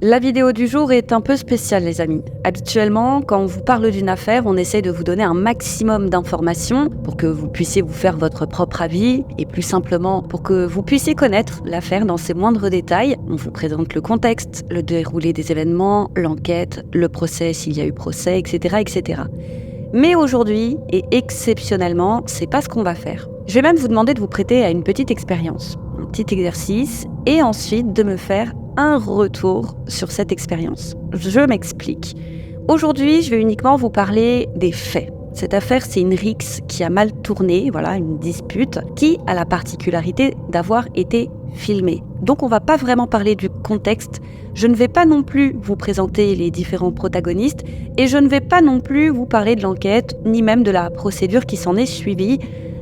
La vidéo du jour est un peu spéciale, les amis. Habituellement, quand on vous parle d'une affaire, on essaie de vous donner un maximum d'informations pour que vous puissiez vous faire votre propre avis et plus simplement pour que vous puissiez connaître l'affaire dans ses moindres détails. On vous présente le contexte, le déroulé des événements, l'enquête, le procès s'il y a eu procès, etc., etc. Mais aujourd'hui, et exceptionnellement, c'est pas ce qu'on va faire. Je vais même vous demander de vous prêter à une petite expérience, un petit exercice, et ensuite de me faire un retour sur cette expérience. Je m'explique. Aujourd'hui, je vais uniquement vous parler des faits. Cette affaire, c'est une rixe qui a mal tourné, voilà, une dispute, qui a la particularité d'avoir été filmée. Donc on va pas vraiment parler du contexte, je ne vais pas non plus vous présenter les différents protagonistes, et je ne vais pas non plus vous parler de l'enquête, ni même de la procédure qui s'en est suivie.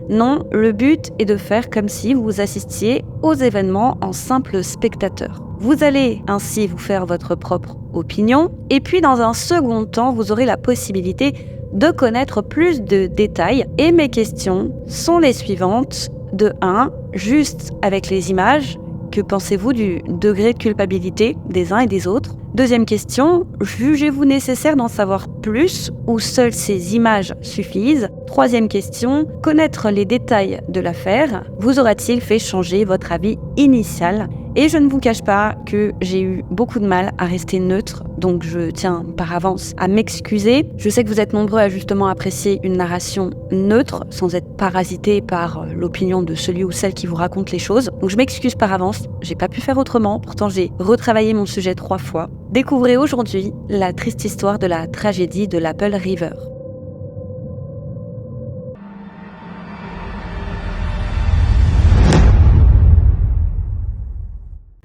Non, le but est de faire comme si vous assistiez aux événements en simple spectateur. Vous allez ainsi vous faire votre propre opinion, et puis dans un second temps, vous aurez la possibilité de connaître plus de détails. Et mes questions sont les suivantes. De 1, juste avec les images, que pensez-vous du degré de culpabilité des uns et des autres ? Deuxième question, jugez-vous nécessaire d'en savoir plus ou seules ces images suffisent ? Troisième question, connaître les détails de l'affaire vous aura-t-il fait changer votre avis initial ? Et je ne vous cache pas que j'ai eu beaucoup de mal à rester neutre, donc je tiens par avance à m'excuser. Je sais que vous êtes nombreux à justement apprécier une narration neutre, sans être parasité par l'opinion de celui ou celle qui vous raconte les choses. Donc je m'excuse par avance, j'ai pas pu faire autrement, pourtant j'ai retravaillé mon sujet 3 fois. Découvrez aujourd'hui la triste histoire de la tragédie de l'Apple River.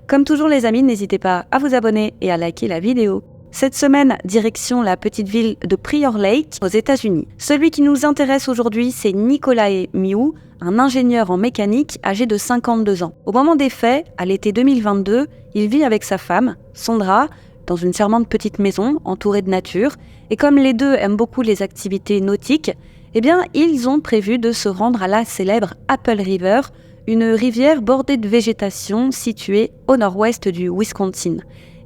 Comme toujours les amis, n'hésitez pas à vous abonner et à liker la vidéo. Cette semaine, direction la petite ville de Prior Lake, aux États-Unis. Celui qui nous intéresse aujourd'hui, c'est Nicolae Miu, un ingénieur en mécanique âgé de 52 ans. Au moment des faits, à l'été 2022, il vit avec sa femme, Sandra, dans une charmante petite maison entourée de nature. Et comme les deux aiment beaucoup les activités nautiques, eh bien, ils ont prévu de se rendre à la célèbre Apple River, une rivière bordée de végétation située au nord-ouest du Wisconsin.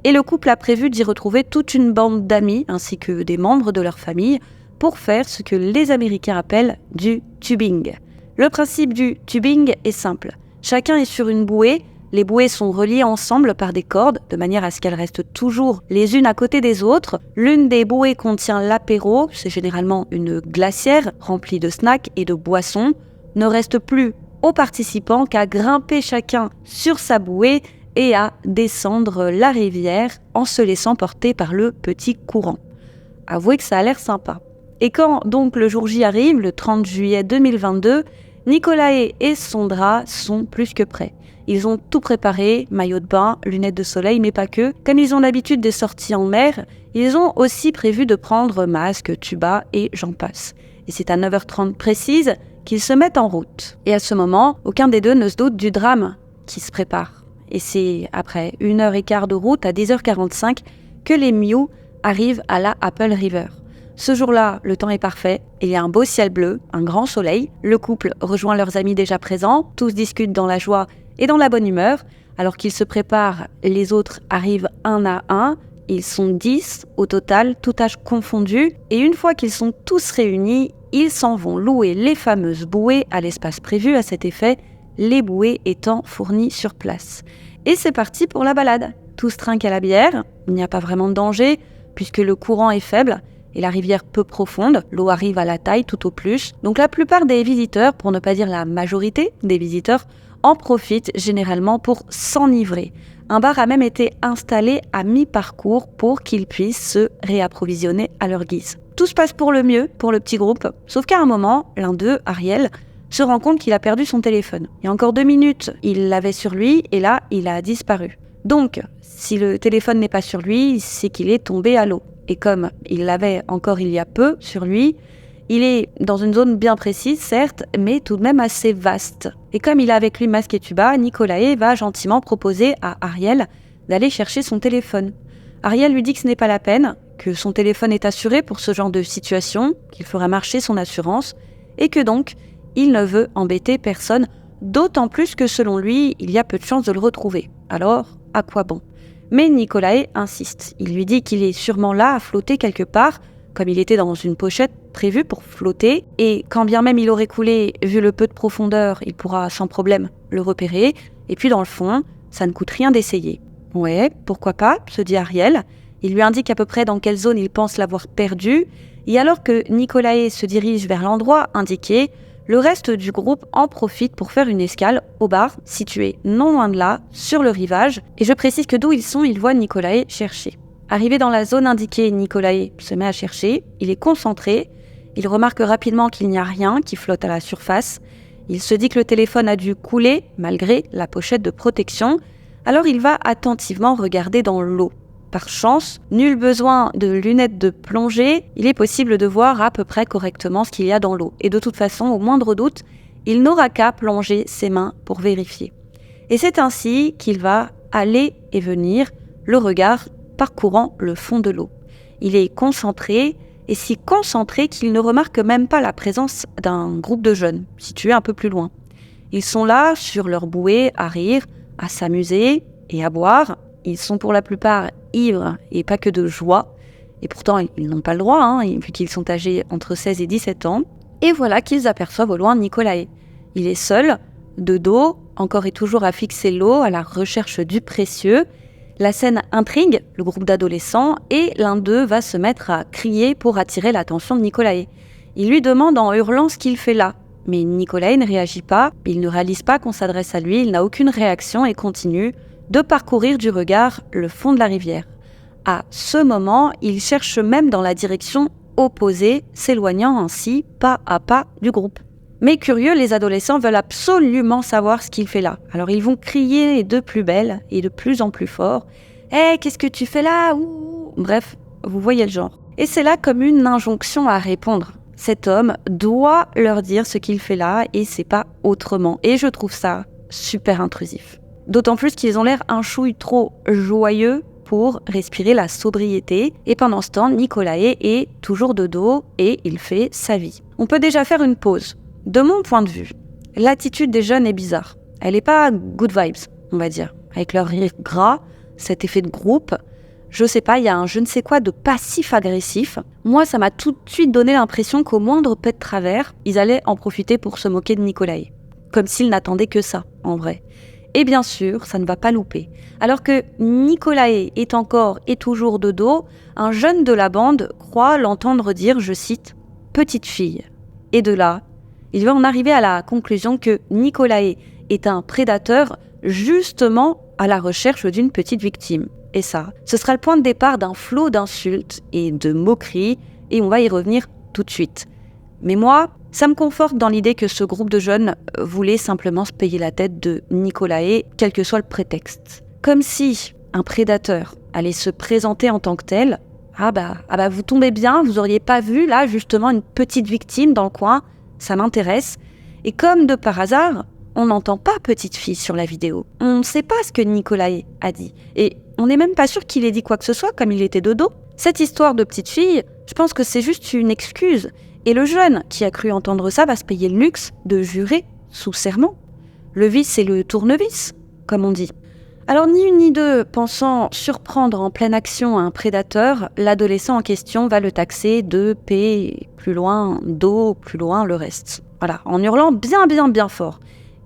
Et le couple a prévu d'y retrouver toute une bande d'amis ainsi que des membres de leur famille pour faire ce que les Américains appellent du tubing. Le principe du tubing est simple. Chacun est sur une bouée, les bouées sont reliées ensemble par des cordes de manière à ce qu'elles restent toujours les unes à côté des autres. L'une des bouées contient l'apéro, c'est généralement une glacière remplie de snacks et de boissons. Ne reste plus aux participants qu'à grimper chacun sur sa bouée et à descendre la rivière en se laissant porter par le petit courant. Avouez que ça a l'air sympa. Et quand donc le jour J arrive, le 30 juillet 2022, Nicolae et Sandra sont plus que prêts. Ils ont tout préparé, maillot de bain, lunettes de soleil, mais pas que. Comme ils ont l'habitude des sorties en mer, ils ont aussi prévu de prendre masque, tuba et j'en passe. Et c'est à 9h30 précise qu'ils se mettent en route. Et à ce moment, aucun des deux ne se doute du drame qui se prépare. Et c'est après 1h15 de route à 10h45 que les Miu arrivent à la Apple River. Ce jour-là, le temps est parfait, il y a un beau ciel bleu, un grand soleil, le couple rejoint leurs amis déjà présents, tous discutent dans la joie et dans la bonne humeur. Alors qu'ils se préparent, les autres arrivent un à un. Ils sont 10 au total, tout âge confondu, et une fois qu'ils sont tous réunis, ils s'en vont louer les fameuses bouées à l'espace prévu à cet effet, les bouées étant fournies sur place. Et c'est parti pour la balade. Tous trinquent à la bière, il n'y a pas vraiment de danger, puisque le courant est faible et la rivière peu profonde, l'eau arrive à la taille tout au plus. Donc la plupart des visiteurs, pour ne pas dire la majorité des visiteurs, en profitent généralement pour s'enivrer. Un bar a même été installé à mi-parcours pour qu'ils puissent se réapprovisionner à leur guise. Tout se passe pour le mieux pour le petit groupe, sauf qu'à un moment, l'un d'eux, Ariel, se rend compte qu'il a perdu son téléphone. Il y a encore 2 minutes, il l'avait sur lui et là, il a disparu. Donc, si le téléphone n'est pas sur lui, c'est qu'il est tombé à l'eau. Et comme il l'avait encore il y a peu sur lui, il est dans une zone bien précise, certes, mais tout de même assez vaste. Et comme il a avec lui masque et tuba, Nicolae va gentiment proposer à Ariel d'aller chercher son téléphone. Ariel lui dit que ce n'est pas la peine, que son téléphone est assuré pour ce genre de situation, qu'il fera marcher son assurance, et que donc, il ne veut embêter personne, d'autant plus que selon lui, il y a peu de chances de le retrouver. Alors, à quoi bon ? Mais Nicolae insiste. Il lui dit qu'il est sûrement là à flotter quelque part, comme il était dans une pochette prévue pour flotter, et quand bien même il aurait coulé, vu le peu de profondeur, il pourra sans problème le repérer, et puis dans le fond, ça ne coûte rien d'essayer. Ouais, pourquoi pas, se dit Ariel. Il lui indique à peu près dans quelle zone il pense l'avoir perdu, et alors que Nicolae se dirige vers l'endroit indiqué, le reste du groupe en profite pour faire une escale au bar, situé non loin de là, sur le rivage, et je précise que d'où ils sont, ils voient Nicolae chercher. Arrivé dans la zone indiquée, Nicolae se met à chercher, il est concentré, il remarque rapidement qu'il n'y a rien qui flotte à la surface, il se dit que le téléphone a dû couler malgré la pochette de protection, alors il va attentivement regarder dans l'eau. Par chance, nul besoin de lunettes de plongée, il est possible de voir à peu près correctement ce qu'il y a dans l'eau. Et de toute façon, au moindre doute, il n'aura qu'à plonger ses mains pour vérifier. Et c'est ainsi qu'il va aller et venir, le regard parcourant le fond de l'eau. Il est concentré, et si concentré qu'il ne remarque même pas la présence d'un groupe de jeunes, situé un peu plus loin. Ils sont là, sur leur bouée, à rire, à s'amuser et à boire. Ils sont pour la plupart ivres et pas que de joie. Et pourtant, ils n'ont pas le droit, vu qu'ils sont âgés entre 16 et 17 ans. Et voilà qu'ils aperçoivent au loin Nicolae. Il est seul, de dos, encore et toujours à fixer l'eau, à la recherche du précieux. La scène intrigue le groupe d'adolescents et l'un d'eux va se mettre à crier pour attirer l'attention de Nicolae. Il lui demande en hurlant ce qu'il fait là. Mais Nicolae ne réagit pas, il ne réalise pas qu'on s'adresse à lui, il n'a aucune réaction et continue de parcourir du regard le fond de la rivière. À ce moment, il cherche même dans la direction opposée, s'éloignant ainsi pas à pas du groupe. Mais curieux, les adolescents veulent absolument savoir ce qu'il fait là. Alors ils vont crier de plus belle et de plus en plus fort. « Hé, qu'est-ce que tu fais là ?» Bref, vous voyez le genre. Et c'est là comme une injonction à répondre. Cet homme doit leur dire ce qu'il fait là et c'est pas autrement. Et je trouve ça super intrusif. D'autant plus qu'ils ont l'air un chouille trop joyeux pour respirer la sobriété. Et pendant ce temps, Nicolae est toujours de dos et il fait sa vie. On peut déjà faire une pause. De mon point de vue, l'attitude des jeunes est bizarre. Elle n'est pas good vibes, on va dire. Avec leur rire gras, cet effet de groupe, je sais pas, il y a un je ne sais quoi de passif-agressif. Moi, ça m'a tout de suite donné l'impression qu'au moindre pet de travers, ils allaient en profiter pour se moquer de Nicolae. Comme s'ils n'attendaient que ça, en vrai. Et bien sûr, ça ne va pas louper. Alors que Nicolae est encore et toujours de dos, un jeune de la bande croit l'entendre dire, je cite, « petite fille ». Et de là, il va en arriver à la conclusion que Nicolae est un prédateur justement à la recherche d'une petite victime. Et ça, ce sera le point de départ d'un flot d'insultes et de moqueries, et on va y revenir tout de suite. Mais moi, ça me conforte dans l'idée que ce groupe de jeunes voulait simplement se payer la tête de Nicolae, quel que soit le prétexte. Comme si un prédateur allait se présenter en tant que tel. Ah bah vous tombez bien, vous auriez pas vu là justement une petite victime dans le coin, ça m'intéresse. Et comme de par hasard, on n'entend pas petite fille sur la vidéo. On ne sait pas ce que Nicolae a dit. Et on n'est même pas sûr qu'il ait dit quoi que ce soit comme il était de dos. Cette histoire de petite fille, je pense que c'est juste une excuse. Et le jeune qui a cru entendre ça va se payer le luxe de jurer sous serment. Le vice, c'est le tournevis, comme on dit. Alors ni une ni deux, pensant surprendre en pleine action un prédateur, l'adolescent en question va le taxer de P, plus loin, Do, plus loin, le reste. Voilà, en hurlant bien fort.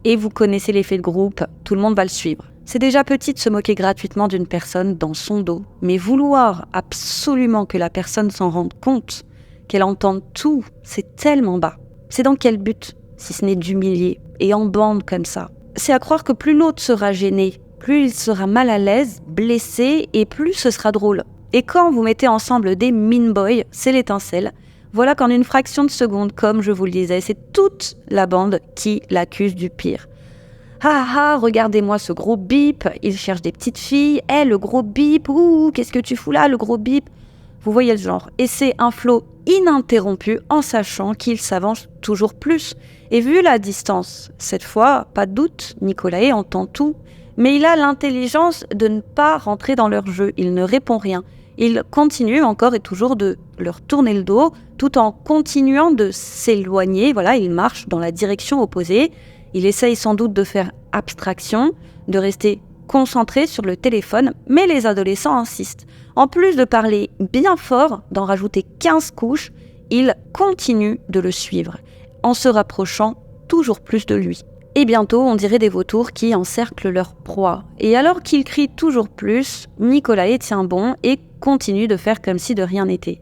Et vous connaissez l'effet de groupe, tout le monde va le suivre. C'est déjà petit de se moquer gratuitement d'une personne dans son dos, mais vouloir absolument que la personne s'en rende compte, qu'elle entende tout, c'est tellement bas. C'est dans quel but, si ce n'est d'humilier, et en bande comme ça? C'est à croire que plus l'autre sera gêné, plus il sera mal à l'aise, blessé, et plus ce sera drôle. Et quand vous mettez ensemble des mean boys, c'est l'étincelle. Voilà qu'en une fraction de seconde, comme je vous le disais, c'est toute la bande qui l'accuse du pire. Ah, regardez-moi ce gros bip, il cherche des petites filles. Le gros bip, qu'est-ce que tu fous là, le gros bip? Vous voyez le genre. Et c'est un flot ininterrompu en sachant qu'il s'avance toujours plus. Et vu la distance, cette fois, pas de doute, Nicolae entend tout. Mais il a l'intelligence de ne pas rentrer dans leur jeu. Il ne répond rien. Il continue encore et toujours de leur tourner le dos, tout en continuant de s'éloigner. Voilà, il marche dans la direction opposée. Il essaye sans doute de faire abstraction, de rester concentré sur le téléphone, mais les adolescents insistent. En plus de parler bien fort, d'en rajouter 15 couches, ils continuent de le suivre, en se rapprochant toujours plus de lui. Et bientôt, on dirait des vautours qui encerclent leur proie. Et alors qu'ils crient toujours plus, Nicolae tient bon et continue de faire comme si de rien n'était.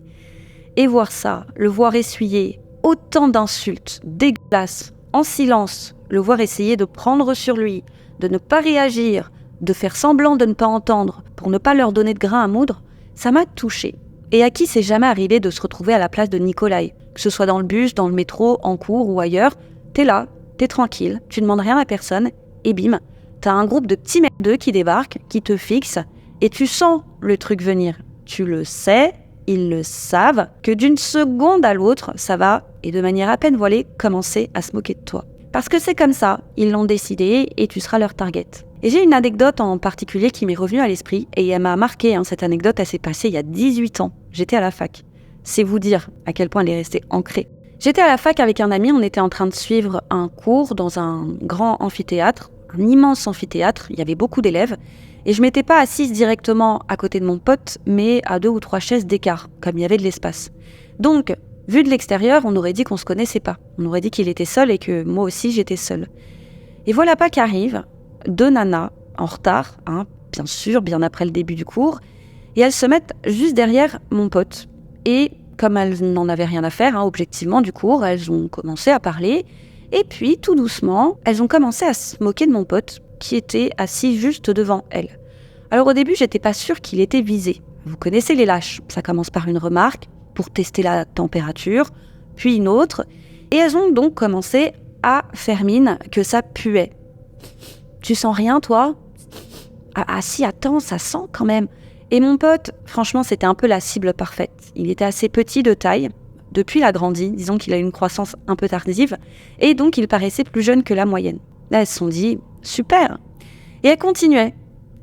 Et voir ça, le voir essuyer autant d'insultes, dégueulasses, en silence, le voir essayer de prendre sur lui, de ne pas réagir, de faire semblant de ne pas entendre pour ne pas leur donner de grain à moudre, ça m'a touchée. Et à qui c'est jamais arrivé de se retrouver à la place de Nicolae, que ce soit dans le bus, dans le métro, en cours ou ailleurs, t'es là, t'es tranquille, tu demandes rien à personne, et bim, t'as un groupe de petits merdeux qui débarquent, qui te fixent, et tu sens le truc venir. Tu le sais, ils le savent, que d'une seconde à l'autre, ça va, et de manière à peine voilée, commencer à se moquer de toi. Parce que c'est comme ça, ils l'ont décidé, et tu seras leur target. Et j'ai une anecdote en particulier qui m'est revenue à l'esprit, et elle m'a marqué, cette anecdote, elle s'est passée il y a 18 ans. J'étais à la fac. C'est vous dire à quel point elle est restée ancrée. J'étais à la fac avec un ami, on était en train de suivre un cours dans un grand amphithéâtre, un immense amphithéâtre, il y avait beaucoup d'élèves, et je m'étais pas assise directement à côté de mon pote, mais à 2 ou 3 chaises d'écart, comme il y avait de l'espace. Donc, vu de l'extérieur, on aurait dit qu'on se connaissait pas. On aurait dit qu'il était seul et que moi aussi j'étais seule. Et voilà pas qu'arrive 2 nanas, en retard, bien sûr, bien après le début du cours, et elles se mettent juste derrière mon pote. Et comme elles n'en avaient rien à faire, objectivement, du cours, elles ont commencé à parler, et puis, tout doucement, elles ont commencé à se moquer de mon pote, qui était assis juste devant elles. Alors au début, j'étais pas sûre qu'il était visé. Vous connaissez les lâches, ça commence par une remarque, pour tester la température, puis une autre, et elles ont donc commencé à faire mine que ça puait. Tu sens rien, toi ? Ah si, attends, ça sent quand même. Et mon pote, franchement, c'était un peu la cible parfaite. Il était assez petit de taille. Depuis, il a grandi. Disons qu'il a une croissance un peu tardive. Et donc, il paraissait plus jeune que la moyenne. Là, elles se sont dit, super. Et elles continuaient.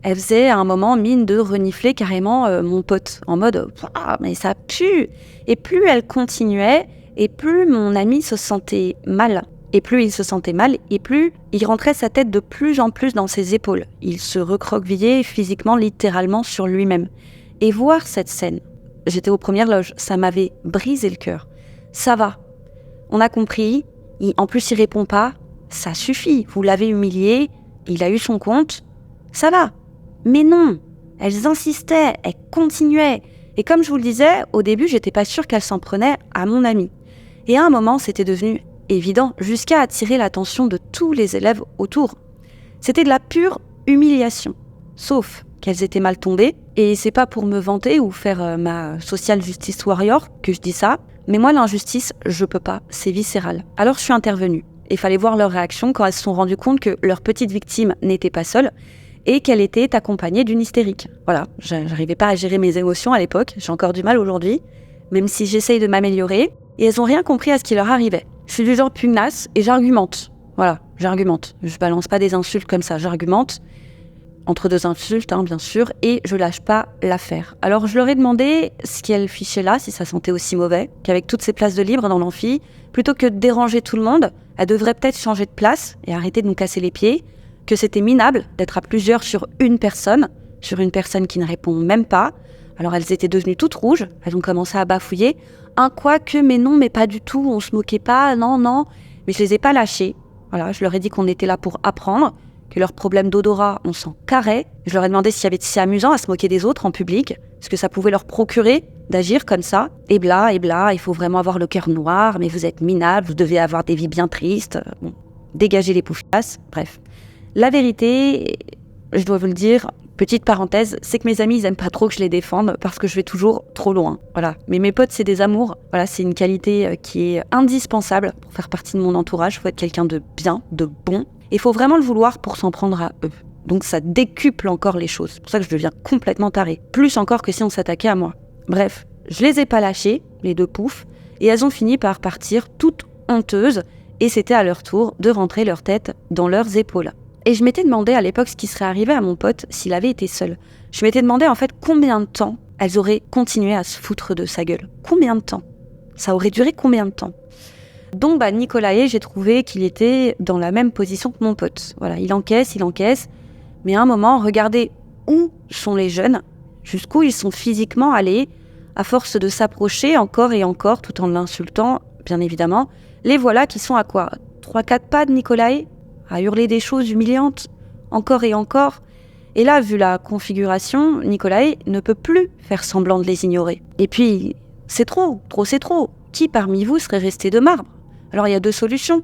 Elles faisaient à un moment mine de renifler carrément mon pote. En mode, ah, mais ça pue. Et plus elles continuaient, et plus mon ami se sentait mal. Et plus il se sentait mal, et plus il rentrait sa tête de plus en plus dans ses épaules. Il se recroquevillait physiquement, littéralement, sur lui-même. Et voir cette scène, j'étais aux premières loges, ça m'avait brisé le cœur. Ça va. On a compris. En plus, il répond pas. Ça suffit. Vous l'avez humilié. Il a eu son compte. Ça va. Mais non. Elles insistaient. Elles continuaient. Et comme je vous le disais, au début, j'étais pas sûre qu'elles s'en prenaient à mon ami. Et à un moment, c'était devenu évident, jusqu'à attirer l'attention de tous les élèves autour. C'était de la pure humiliation. Sauf qu'elles étaient mal tombées, et c'est pas pour me vanter ou faire ma social justice warrior que je dis ça, mais moi l'injustice, je peux pas, c'est viscéral. Alors je suis intervenue. Il fallait voir leur réaction quand elles se sont rendues compte que leur petite victime n'était pas seule, et qu'elle était accompagnée d'une hystérique. Voilà, j'arrivais pas à gérer mes émotions à l'époque, j'ai encore du mal aujourd'hui, même si j'essaye de m'améliorer, et elles ont rien compris à ce qui leur arrivait. Je suis du genre pugnace et j'argumente. Voilà, j'argumente. Je balance pas des insultes comme ça, j'argumente. Entre 2 insultes, bien sûr, et je lâche pas l'affaire. Alors je leur ai demandé ce qu'elles fichaient là, si ça sentait aussi mauvais, qu'avec toutes ces places de libre dans l'amphi, plutôt que de déranger tout le monde, elles devraient peut-être changer de place et arrêter de nous casser les pieds, que c'était minable d'être à plusieurs sur une personne qui ne répond même pas. Alors elles étaient devenues toutes rouges, elles ont commencé à bafouiller. Quoique, mais non, mais pas du tout, on se moquait pas, non. Mais je les ai pas lâchées. Voilà, je leur ai dit qu'on était là pour apprendre, que leurs problèmes d'odorat, on s'en carrait. Je leur ai demandé s'il y avait de si amusant à se moquer des autres en public, ce que ça pouvait leur procurer d'agir comme ça. Et bla, il faut vraiment avoir le cœur noir, mais vous êtes minables, vous devez avoir des vies bien tristes. Bon, dégagez les poufiasses, bref. La vérité, je dois vous le dire, petite parenthèse, c'est que mes amis, ils aiment pas trop que je les défende parce que je vais toujours trop loin. Voilà. Mais mes potes, c'est des amours. Voilà, c'est une qualité qui est indispensable pour faire partie de mon entourage. Il faut être quelqu'un de bien, de bon. Et il faut vraiment le vouloir pour s'en prendre à eux. Donc ça décuple encore les choses. C'est pour ça que je deviens complètement tarée. Plus encore que si on s'attaquait à moi. Bref, je les ai pas lâchées, les 2 poufs, et elles ont fini par partir toutes honteuses. Et c'était à leur tour de rentrer leur tête dans leurs épaules. Et je m'étais demandé à l'époque ce qui serait arrivé à mon pote s'il avait été seul. Je m'étais demandé en fait combien de temps elles auraient continué à se foutre de sa gueule. Combien de temps ? Ça aurait duré combien de temps ? Donc Nicolae, j'ai trouvé qu'il était dans la même position que mon pote. Voilà, il encaisse, Mais à un moment, regardez où sont les jeunes, jusqu'où ils sont physiquement allés, à force de s'approcher encore et encore, tout en l'insultant, bien évidemment. Les voilà qui sont à quoi 3-4 pas de Nicolae, à hurler des choses humiliantes, encore et encore. Et là, vu la configuration, Nicolae ne peut plus faire semblant de les ignorer. Et puis, c'est trop, c'est trop. Qui parmi vous serait resté de marbre ? Alors il y a 2 solutions.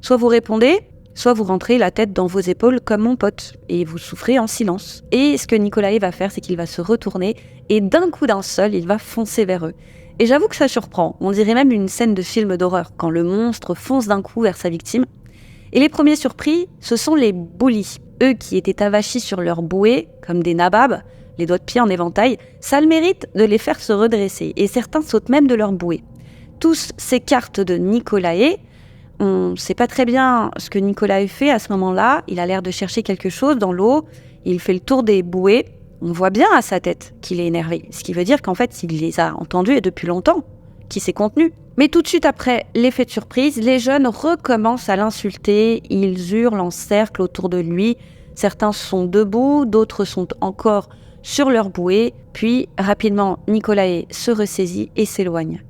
Soit vous répondez, soit vous rentrez la tête dans vos épaules comme mon pote, et vous souffrez en silence. Et ce que Nicolae va faire, c'est qu'il va se retourner, et d'un coup d'un seul, il va foncer vers eux. Et j'avoue que ça surprend, on dirait même une scène de film d'horreur, quand le monstre fonce d'un coup vers sa victime. Et les premiers surpris, ce sont les bullies. Eux qui étaient avachis sur leur bouée, comme des nababs, les doigts de pied en éventail, ça a le mérite de les faire se redresser, et certains sautent même de leur bouée. Tous s'écartent de Nicolae. On ne sait pas très bien ce que Nicolae fait à ce moment-là. Il a l'air de chercher quelque chose dans l'eau. Il fait le tour des bouées. On voit bien à sa tête qu'il est énervé. Ce qui veut dire qu'en fait, il les a entendus et depuis longtemps, qu'il s'est contenu. Mais tout de suite après l'effet de surprise, les jeunes recommencent à l'insulter. Ils hurlent en cercle autour de lui. Certains sont debout, d'autres sont encore sur leur bouée. Puis, rapidement, Nicolae se ressaisit et s'éloigne.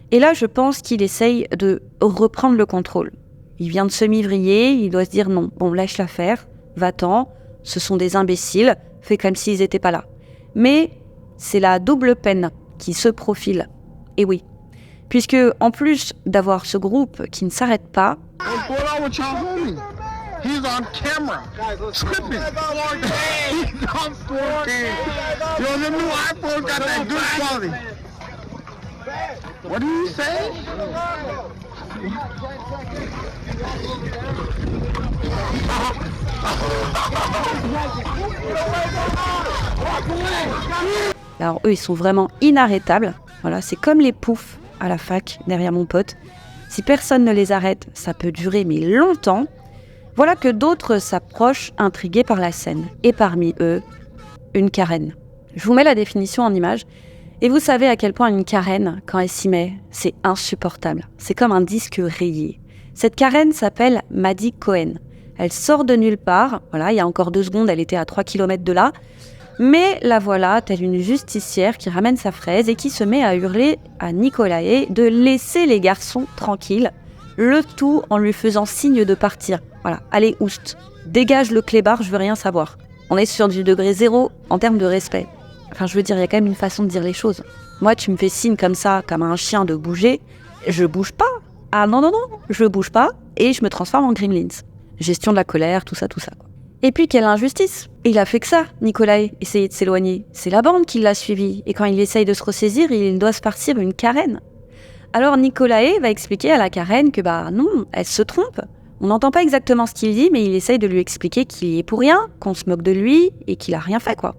Et là, je pense qu'il essaye de reprendre le contrôle. Il vient de semi-vriller, il doit se dire non, bon, lâche l'affaire, va-t'en, ce sont des imbéciles, fais comme s'ils n'étaient pas là. Mais c'est la double peine qui se profile. Et oui, puisque en plus d'avoir ce groupe qui ne s'arrête pas, He's on camera, scripting. He's on 4K. Yo, the new iPhone got that good quality. What do you say? alors eux, ils sont vraiment inarrêtables. Voilà, c'est comme les poufs à la fac derrière mon pote. Si personne ne les arrête, ça peut durer mais longtemps. Voilà que d'autres s'approchent, intrigués par la scène. Et parmi eux, une carène. Je vous mets la définition en image. Et vous savez à quel point une carène, quand elle s'y met, c'est insupportable. C'est comme un disque rayé. Cette carène s'appelle Maddie Cohen. Elle sort de nulle part. Voilà, il y a encore 2 secondes, elle était à 3 km de là. Mais la voilà, telle une justicière qui ramène sa fraise et qui se met à hurler à Nicolae de laisser les garçons tranquilles. Le tout en lui faisant signe de partir. Voilà, allez, oust. Dégage le clébard, je veux rien savoir. On est sur du degré 0 en termes de respect. Enfin, je veux dire, il y a quand même une façon de dire les choses. Moi, tu me fais signe comme ça, comme un chien de bouger, je bouge pas. Ah non, je bouge pas et je me transforme en Gremlins. Gestion de la colère, tout ça. Et puis, quelle injustice. Il a fait que ça, Nicolae, essayer de s'éloigner. C'est la bande qui l'a suivi. Et quand il essaye de se ressaisir, il doit se farcir une carène. Alors, Nicolae va expliquer à la carène que, non, elle se trompe. On n'entend pas exactement ce qu'il dit, mais il essaye de lui expliquer qu'il y est pour rien, qu'on se moque de lui et qu'il a rien fait, quoi.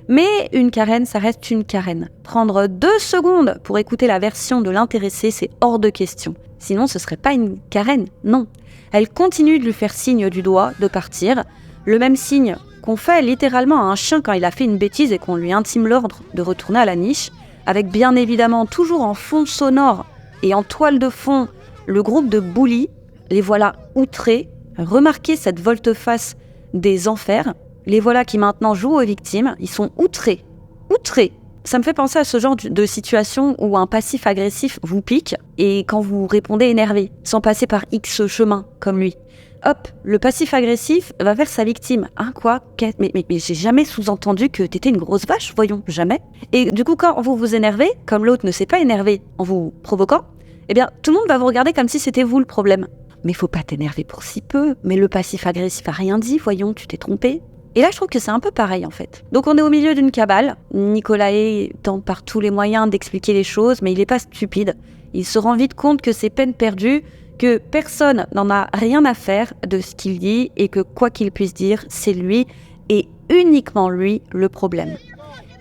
Mais une carène, ça reste une carène. Prendre 2 secondes pour écouter la version de l'intéressé, c'est hors de question. Sinon, ce serait pas une carène, non. Elle continue de lui faire signe du doigt de partir. Le même signe qu'on fait littéralement à un chien quand il a fait une bêtise et qu'on lui intime l'ordre de retourner à la niche. Avec bien évidemment toujours en fond sonore et en toile de fond le groupe de bullies. Les voilà outrés. Remarquez cette volte-face des enfers. Les voilà qui maintenant jouent aux victimes, ils sont outrés. Outrés. Ça me fait penser à ce genre de situation où un passif agressif vous pique et quand vous répondez énervé, sans passer par X chemin, comme lui. Hop, le passif agressif va vers sa victime. Hein, quoi ? Mais j'ai jamais sous-entendu que t'étais une grosse vache, voyons, jamais. Et du coup, quand vous vous énervez, comme l'autre ne s'est pas énervé en vous provoquant, eh bien, tout le monde va vous regarder comme si c'était vous le problème. Mais faut pas t'énerver pour si peu. Mais le passif agressif a rien dit, voyons, tu t'es trompé. Et là, je trouve que c'est un peu pareil, en fait. Donc, on est au milieu d'une cabale. Nicolae tente par tous les moyens d'expliquer les choses, mais il n'est pas stupide. Il se rend vite compte que c'est peine perdue, que personne n'en a rien à faire de ce qu'il dit, et que quoi qu'il puisse dire, c'est lui, et uniquement lui, le problème.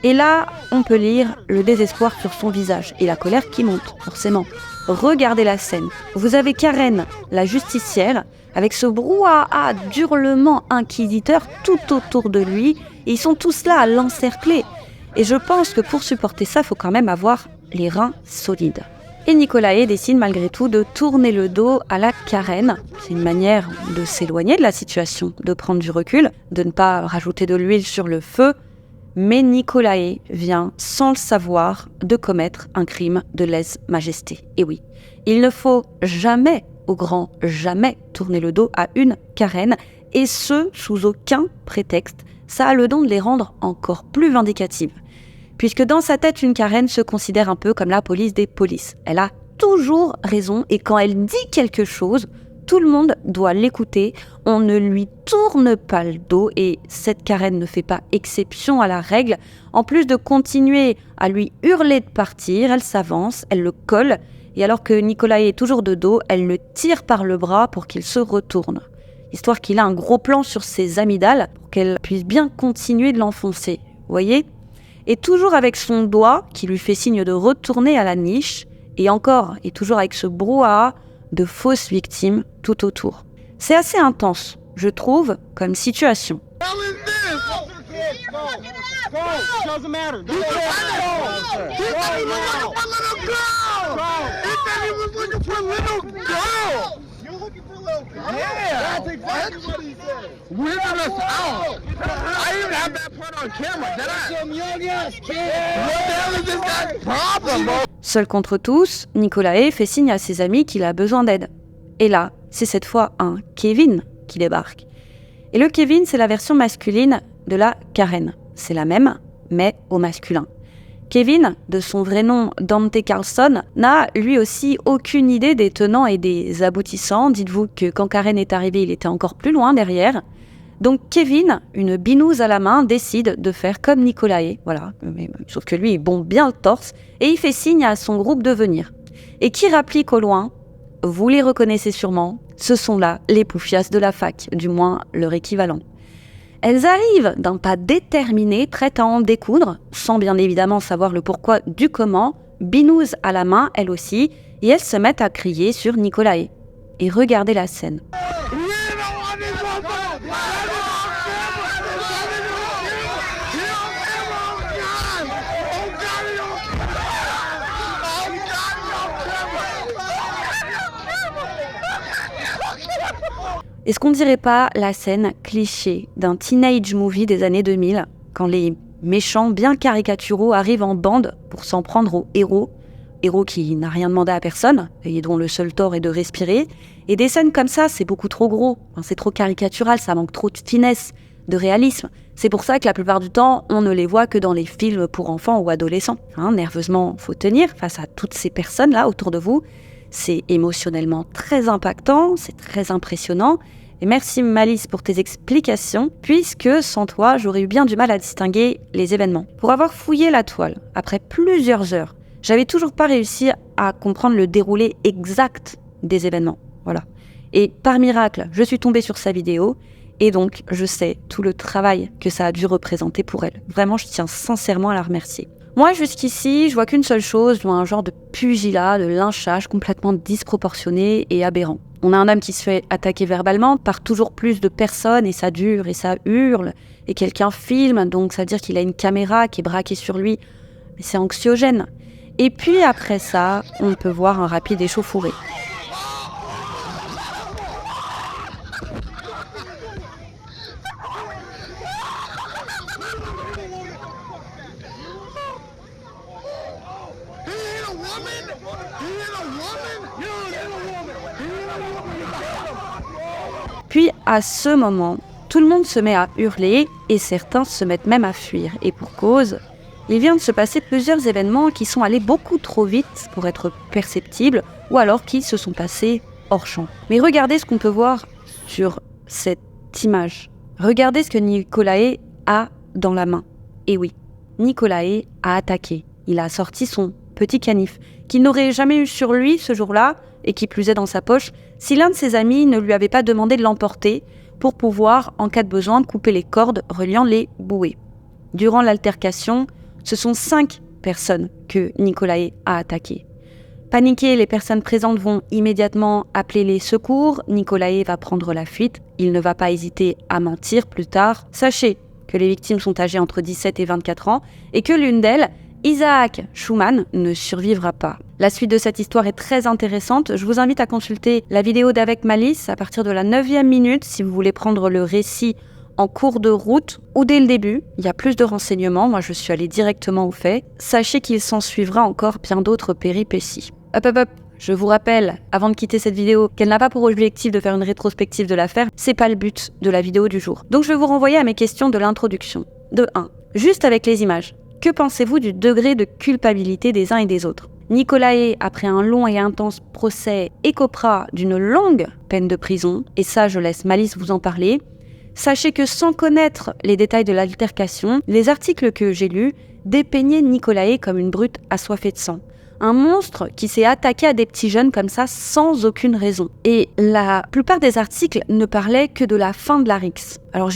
Et là, on peut lire le désespoir sur son visage, et la colère qui monte, forcément. Regardez la scène. Vous avez Karen, la justicière, avec ce brouhaha d'hurlements inquisiteurs tout autour de lui, et ils sont tous là à l'encercler. Et je pense que pour supporter ça, il faut quand même avoir les reins solides. Et Nicolae décide malgré tout de tourner le dos à la Karen. C'est une manière de s'éloigner de la situation, de prendre du recul, de ne pas rajouter de l'huile sur le feu. Mais Nicolae vient, sans le savoir, de commettre un crime de lèse-majesté. Et oui, il ne faut jamais, au grand jamais, tourner le dos à une Karen, et ce, sous aucun prétexte. Ça a le don de les rendre encore plus vindicatives. Puisque dans sa tête, une Karen se considère un peu comme la police des polices. Elle a toujours raison, et quand elle dit quelque chose, tout le monde doit l'écouter, on ne lui tourne pas le dos, et cette Karen ne fait pas exception à la règle. En plus de continuer à lui hurler de partir, elle s'avance, elle le colle, et alors que Nicolae est toujours de dos, elle le tire par le bras pour qu'il se retourne, histoire qu'il a un gros plan sur ses amygdales, pour qu'elle puisse bien continuer de l'enfoncer, vous voyez ? Et toujours avec son doigt qui lui fait signe de retourner à la niche, et encore, et toujours avec ce brouhaha de fausses victimes tout autour. C'est assez intense, je trouve, comme situation. Yeah, that's exactly what he said. Weird us out. I even have that part on camera. Did I? Some young ass kid. What the hell is this guy's problem, bro? Seul contre tous, Nicolae fait signe à ses amis qu'il a besoin d'aide. Et là, c'est cette fois un Kevin qui débarque. Et le Kevin, c'est la version masculine de la Karen. C'est la même, mais au masculin. Kevin, de son vrai nom Dante Carlson, n'a lui aussi aucune idée des tenants et des aboutissants. Dites-vous que quand Karen est arrivée, il était encore plus loin derrière. Donc Kevin, une binouse à la main, décide de faire comme Nicolae, voilà, sauf que lui, il bombe bien le torse, et il fait signe à son groupe de venir. Et qui rapplique au loin, vous les reconnaissez sûrement, ce sont là les poufias de la fac, du moins leur équivalent. Elles arrivent d'un pas déterminé, prêtes à en découdre, sans bien évidemment savoir le pourquoi du comment, binouse à la main, elles aussi, et elles se mettent à crier sur Nicolae. Et regardez la scène. Est-ce qu'on dirait pas la scène cliché d'un teenage movie des années 2000, quand les méchants bien caricaturaux arrivent en bande pour s'en prendre au héros qui n'a rien demandé à personne, et dont le seul tort est de respirer. Et des scènes comme ça, c'est beaucoup trop gros, c'est trop caricatural, ça manque trop de finesse, de réalisme. C'est pour ça que la plupart du temps, on ne les voit que dans les films pour enfants ou adolescents. Nerveusement, faut tenir face à toutes ces personnes-là autour de vous. C'est émotionnellement très impactant, c'est très impressionnant. Et merci Malice pour tes explications, puisque sans toi, j'aurais eu bien du mal à distinguer les événements. Pour avoir fouillé la toile, après plusieurs heures, j'avais toujours pas réussi à comprendre le déroulé exact des événements. Voilà. Et par miracle, je suis tombée sur sa vidéo, et donc je sais tout le travail que ça a dû représenter pour elle. Vraiment, je tiens sincèrement à la remercier. Moi, jusqu'ici, je vois qu'une seule chose, je vois un genre de pugilat, de lynchage complètement disproportionné et aberrant. On a un homme qui se fait attaquer verbalement par toujours plus de personnes, et ça dure, et ça hurle, et quelqu'un filme, donc ça veut dire qu'il a une caméra qui est braquée sur lui. Mais c'est anxiogène. Et puis après ça, on peut voir un rapide échauffouré. Puis à ce moment, tout le monde se met à hurler et certains se mettent même à fuir. Et pour cause, il vient de se passer plusieurs événements qui sont allés beaucoup trop vite pour être perceptibles ou alors qui se sont passés hors champ. Mais regardez ce qu'on peut voir sur cette image. Regardez ce que Nicolae a dans la main. Et oui, Nicolae a attaqué. Il a sorti son petit canif qu'il n'aurait jamais eu sur lui ce jour-là et qui plus est dans sa poche si l'un de ses amis ne lui avait pas demandé de l'emporter pour pouvoir, en cas de besoin, couper les cordes reliant les bouées. Durant l'altercation, ce sont 5 personnes que Nicolae a attaquées. Paniquées, les personnes présentes vont immédiatement appeler les secours. Nicolae va prendre la fuite. Il ne va pas hésiter à mentir plus tard. Sachez que les victimes sont âgées entre 17 et 24 ans et que l'une d'elles, Isaac Schumann, ne survivra pas. La suite de cette histoire est très intéressante. Je vous invite à consulter la vidéo d'Avec Malice à partir de la 9e minute si vous voulez prendre le récit en cours de route ou dès le début. Il y a plus de renseignements. Moi, je suis allée directement au fait. Sachez qu'il s'en suivra encore bien d'autres péripéties. Hop. Je vous rappelle, avant de quitter cette vidéo, qu'elle n'a pas pour objectif de faire une rétrospective de l'affaire. C'est pas le but de la vidéo du jour. Donc, je vais vous renvoyer à mes questions de l'introduction. De 1. Juste avec les images. Que pensez-vous du degré de culpabilité des uns et des autres ? Nicolae, après un long et intense procès, écopera d'une longue peine de prison. Et ça, je laisse Malice vous en parler. Sachez que sans connaître les détails de l'altercation, les articles que j'ai lus dépeignaient Nicolae comme une brute assoiffée de sang. Un monstre qui s'est attaqué à des petits jeunes comme ça sans aucune raison. Et la plupart des articles ne parlaient que de la fin de la rixe. Alors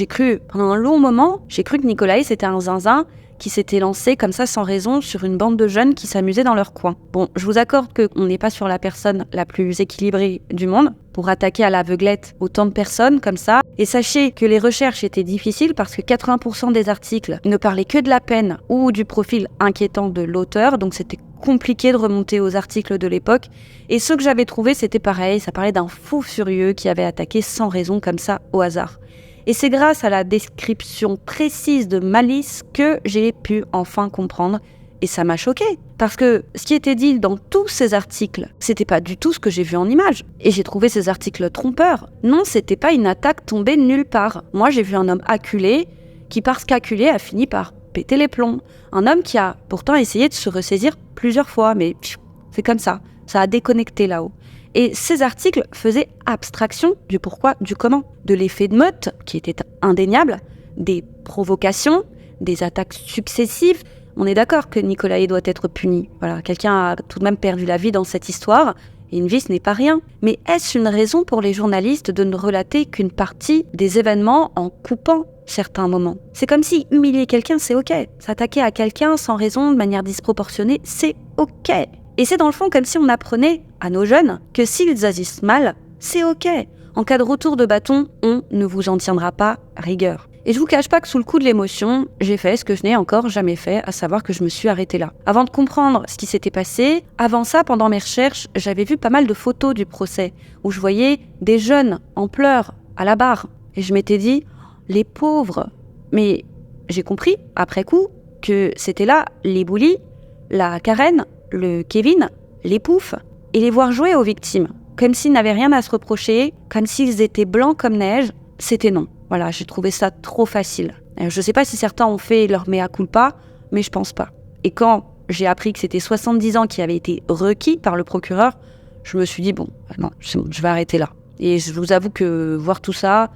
pendant un long moment, j'ai cru que Nicolae c'était un zinzin qui s'était lancé comme ça sans raison sur une bande de jeunes qui s'amusaient dans leur coin. Bon, je vous accorde qu'on n'est pas sur la personne la plus équilibrée du monde pour attaquer à l'aveuglette autant de personnes comme ça. Et sachez que les recherches étaient difficiles parce que 80% des articles ne parlaient que de la peine ou du profil inquiétant de l'auteur, donc c'était compliqué de remonter aux articles de l'époque. Et ceux que j'avais trouvés, c'était pareil, ça parlait d'un fou furieux qui avait attaqué sans raison comme ça au hasard. Et c'est grâce à la description précise de Malice que j'ai pu enfin comprendre. Et ça m'a choquée. Parce que ce qui était dit dans tous ces articles, c'était pas du tout ce que j'ai vu en images. Et j'ai trouvé ces articles trompeurs. Non, c'était pas une attaque tombée de nulle part. Moi, j'ai vu un homme acculé qui, parce qu'acculé, a fini par péter les plombs. Un homme qui a pourtant essayé de se ressaisir plusieurs fois. Mais c'est comme ça. Ça a déconnecté là-haut. Et ces articles faisaient abstraction du pourquoi, du comment, de l'effet de meute, qui était indéniable, des provocations, des attaques successives. On est d'accord que Nicolae doit être puni. Voilà, quelqu'un a tout de même perdu la vie dans cette histoire, et une vie ce n'est pas rien. Mais est-ce une raison pour les journalistes de ne relater qu'une partie des événements en coupant certains moments ? C'est comme si humilier quelqu'un, c'est ok. S'attaquer à quelqu'un sans raison, de manière disproportionnée, c'est ok. Et c'est dans le fond comme si on apprenait à nos jeunes que s'ils agissent mal, c'est ok. En cas de retour de bâton, on ne vous en tiendra pas rigueur. Et je vous cache pas que sous le coup de l'émotion, j'ai fait ce que je n'ai encore jamais fait, à savoir que je me suis arrêtée là. Avant de comprendre ce qui s'était passé, avant ça, pendant mes recherches, j'avais vu pas mal de photos du procès, où je voyais des jeunes en pleurs à la barre. Et je m'étais dit, les pauvres. Mais j'ai compris, après coup, que c'était là les bullies, la Karen, le Kevin, les poufs, et les voir jouer aux victimes, comme s'ils n'avaient rien à se reprocher, comme s'ils étaient blancs comme neige, c'était non. Voilà, j'ai trouvé ça trop facile. Je sais pas si certains ont fait leur mea culpa, mais je pense pas. Et quand j'ai appris que c'était 70 ans qui avaient été requis par le procureur, je me suis dit, bon, c'est bon, je vais arrêter là. Et je vous avoue que voir tout ça,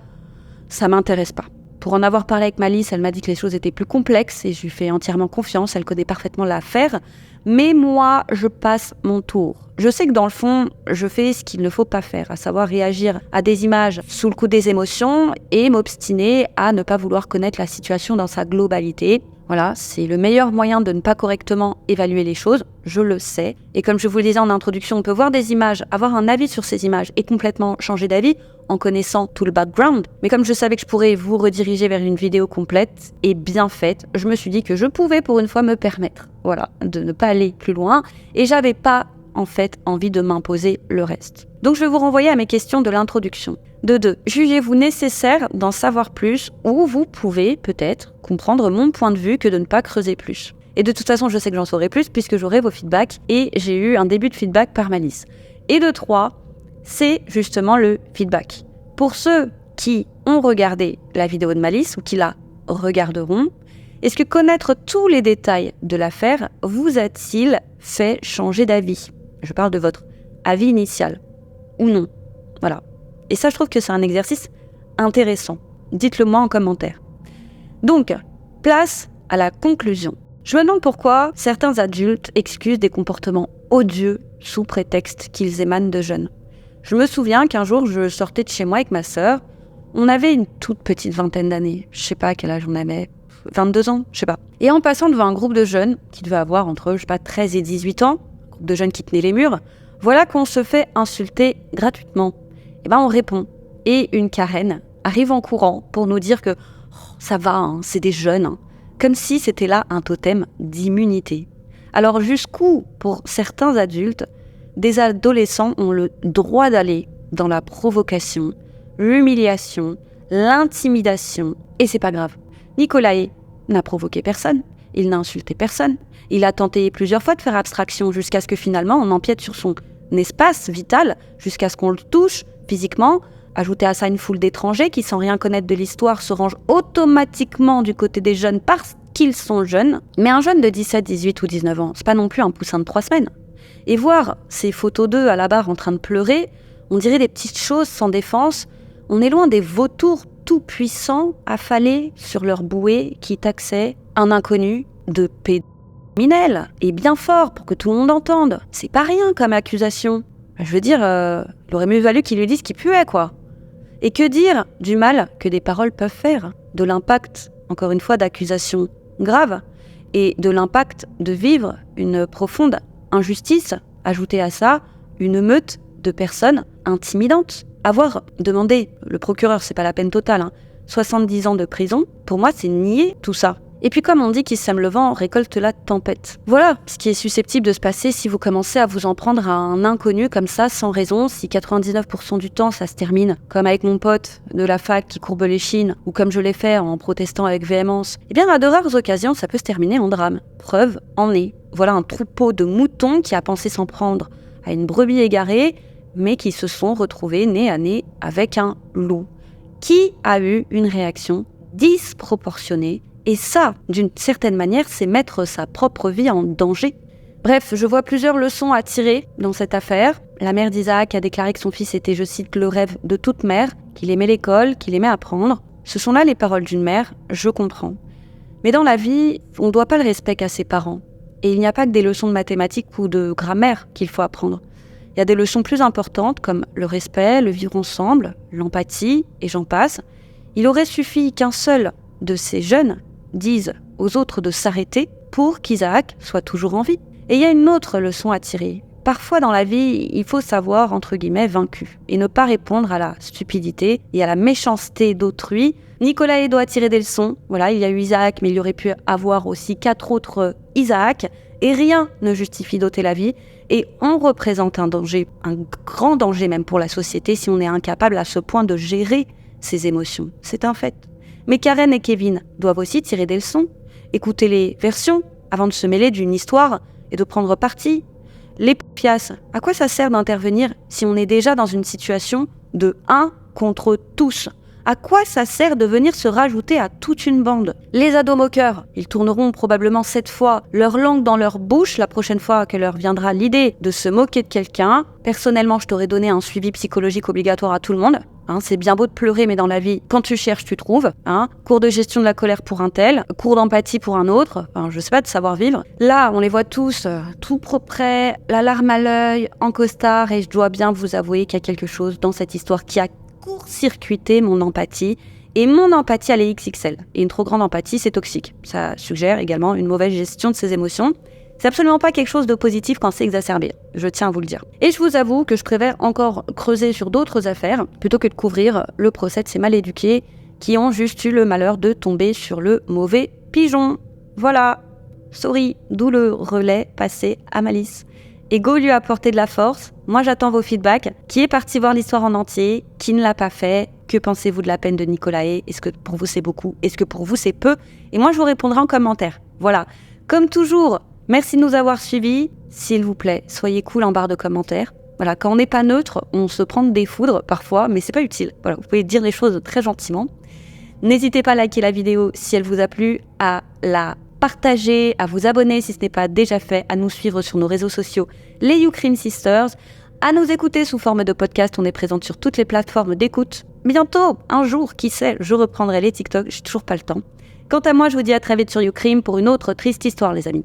ça m'intéresse pas. Pour en avoir parlé avec Malice, elle m'a dit que les choses étaient plus complexes et je lui fais entièrement confiance, elle connaît parfaitement l'affaire. Mais moi, je passe mon tour. Je sais que dans le fond, je fais ce qu'il ne faut pas faire, à savoir réagir à des images sous le coup des émotions et m'obstiner à ne pas vouloir connaître la situation dans sa globalité. Voilà, c'est le meilleur moyen de ne pas correctement évaluer les choses, je le sais. Et comme je vous le disais en introduction, on peut voir des images, avoir un avis sur ces images et complètement changer d'avis en connaissant tout le background. Mais comme je savais que je pourrais vous rediriger vers une vidéo complète et bien faite, je me suis dit que je pouvais pour une fois me permettre, voilà, de ne pas aller plus loin. Et j'avais pas, en fait, envie de m'imposer le reste. Donc je vais vous renvoyer à mes questions de l'introduction. De 2. Jugez-vous nécessaire d'en savoir plus ou vous pouvez, peut-être, comprendre mon point de vue que de ne pas creuser plus. Et de toute façon, je sais que j'en saurai plus puisque j'aurai vos feedbacks et j'ai eu un début de feedback par Malice. Et de 3, c'est justement le feedback. Pour ceux qui ont regardé la vidéo de Malice ou qui la regarderont, est-ce que connaître tous les détails de l'affaire vous a-t-il fait changer d'avis ? Je parle de votre avis initial ou non. Voilà. Et ça, je trouve que c'est un exercice intéressant. Dites-le moi en commentaire. Donc, place à la conclusion. Je me demande pourquoi certains adultes excusent des comportements odieux sous prétexte qu'ils émanent de jeunes. Je me souviens qu'un jour, je sortais de chez moi avec ma sœur. On avait une toute petite vingtaine d'années. Je sais pas à quel âge on avait. 22 ans, je sais pas. Et en passant devant un groupe de jeunes qui devait avoir entre, 13 et 18 ans, un groupe de jeunes qui tenaient les murs, voilà qu'on se fait insulter gratuitement. Et on répond. Et une Karen arrive en courant pour nous dire que ça va, c'est des jeunes. Comme si c'était là un totem d'immunité. Alors jusqu'où, pour certains adultes, des adolescents ont le droit d'aller dans la provocation, l'humiliation, l'intimidation, et c'est pas grave. Nicolae n'a provoqué personne, il n'a insulté personne, il a tenté plusieurs fois de faire abstraction jusqu'à ce que finalement on empiète sur son espace vital, jusqu'à ce qu'on le touche physiquement. Ajoutez à ça une foule d'étrangers qui, sans rien connaître de l'histoire, se rangent automatiquement du côté des jeunes parce qu'ils sont jeunes. Mais un jeune de 17, 18 ou 19 ans, c'est pas non plus un poussin de 3 semaines. Et voir ces photos d'eux à la barre en train de pleurer, on dirait des petites choses sans défense. On est loin des vautours tout-puissants affalés sur leur bouée qui taxaient un inconnu de pédocriminel. Et bien fort pour que tout le monde entende. C'est pas rien comme accusation. Je veux dire, il aurait mieux valu qu'ils lui disent qu'il puait, quoi. Et que dire du mal que des paroles peuvent faire, de l'impact, encore une fois, d'accusations graves, et de l'impact de vivre une profonde injustice, ajouter à ça une meute de personnes intimidantes. Avoir demandé, le procureur, c'est pas la peine totale, 70 ans de prison, pour moi, c'est nier tout ça. Et puis comme on dit qui sème le vent récolte la tempête. Voilà ce qui est susceptible de se passer si vous commencez à vous en prendre à un inconnu comme ça, sans raison, si 99% du temps ça se termine, comme avec mon pote de la fac qui courbe les chines, ou comme je l'ai fait en protestant avec véhémence, eh bien à de rares occasions ça peut se terminer en drame. Preuve en est. Voilà un troupeau de moutons qui a pensé s'en prendre à une brebis égarée, mais qui se sont retrouvés nez à nez avec un loup, qui a eu une réaction disproportionnée. Et ça, d'une certaine manière, c'est mettre sa propre vie en danger. Bref, je vois plusieurs leçons à tirer dans cette affaire. La mère d'Isaac a déclaré que son fils était, je cite, le rêve de toute mère, qu'il aimait l'école, qu'il aimait apprendre. Ce sont là les paroles d'une mère, je comprends. Mais dans la vie, on ne doit pas le respect qu'à ses parents. Et il n'y a pas que des leçons de mathématiques ou de grammaire qu'il faut apprendre. Il y a des leçons plus importantes comme le respect, le vivre ensemble, l'empathie, et j'en passe. Il aurait suffi qu'un seul de ces jeunes disent aux autres de s'arrêter pour qu'Isaac soit toujours en vie. Et il y a une autre leçon à tirer. Parfois dans la vie, il faut savoir, entre guillemets, vaincu, et ne pas répondre à la stupidité et à la méchanceté d'autrui. Nicolae doit tirer des leçons. Voilà, il y a eu Isaac, mais il y aurait pu avoir aussi 4 autres Isaac, et rien ne justifie d'ôter la vie. Et on représente un danger, un grand danger même pour la société, si on est incapable à ce point de gérer ses émotions. C'est un fait. Mais Karen et Kevin doivent aussi tirer des leçons, écouter les versions avant de se mêler d'une histoire et de prendre parti. Les piastres, à quoi ça sert d'intervenir si on est déjà dans une situation de 1 contre tous ? À quoi ça sert de venir se rajouter à toute une bande ? Les ados moqueurs, ils tourneront probablement 7 fois leur langue dans leur bouche la prochaine fois que leur viendra l'idée de se moquer de quelqu'un. Personnellement, je t'aurais donné un suivi psychologique obligatoire à tout le monde. C'est bien beau de pleurer, mais dans la vie, quand tu cherches, tu trouves. Cours de gestion de la colère pour un tel, cours d'empathie pour un autre, je sais pas, de savoir-vivre. Là, on les voit tous, tout propre, la larme à l'œil, en costard, et je dois bien vous avouer qu'il y a quelque chose dans cette histoire qui a court-circuité mon empathie. Et mon empathie, elle est XXL. Et une trop grande empathie, c'est toxique. Ça suggère également une mauvaise gestion de ses émotions. C'est absolument pas quelque chose de positif quand c'est exacerbé, je tiens à vous le dire. Et je vous avoue que je préfère encore creuser sur d'autres affaires plutôt que de couvrir le procès de ces mal éduqués qui ont juste eu le malheur de tomber sur le mauvais pigeon. Voilà, sorry, d'où le relais passé à Malice. Et go lui apporter de la force. Moi j'attends vos feedbacks. Qui est parti voir l'histoire en entier ? Qui ne l'a pas fait ? Que pensez-vous de la peine de Nicolae ? Est-ce que pour vous c'est beaucoup ? Est-ce que pour vous c'est peu ? Et moi je vous répondrai en commentaire. Voilà, comme toujours. Merci de nous avoir suivis. S'il vous plaît, soyez cool en barre de commentaires. Voilà, quand on n'est pas neutre, on se prend des foudres parfois, mais c'est pas utile. Voilà, vous pouvez dire les choses très gentiment. N'hésitez pas à liker la vidéo si elle vous a plu, à la partager, à vous abonner si ce n'est pas déjà fait, à nous suivre sur nos réseaux sociaux, les Youcrim Sisters, à nous écouter sous forme de podcast. On est présente sur toutes les plateformes d'écoute. Bientôt, un jour, qui sait, je reprendrai les TikTok, j'ai toujours pas le temps. Quant à moi, je vous dis à très vite sur Youcrim pour une autre triste histoire, les amis.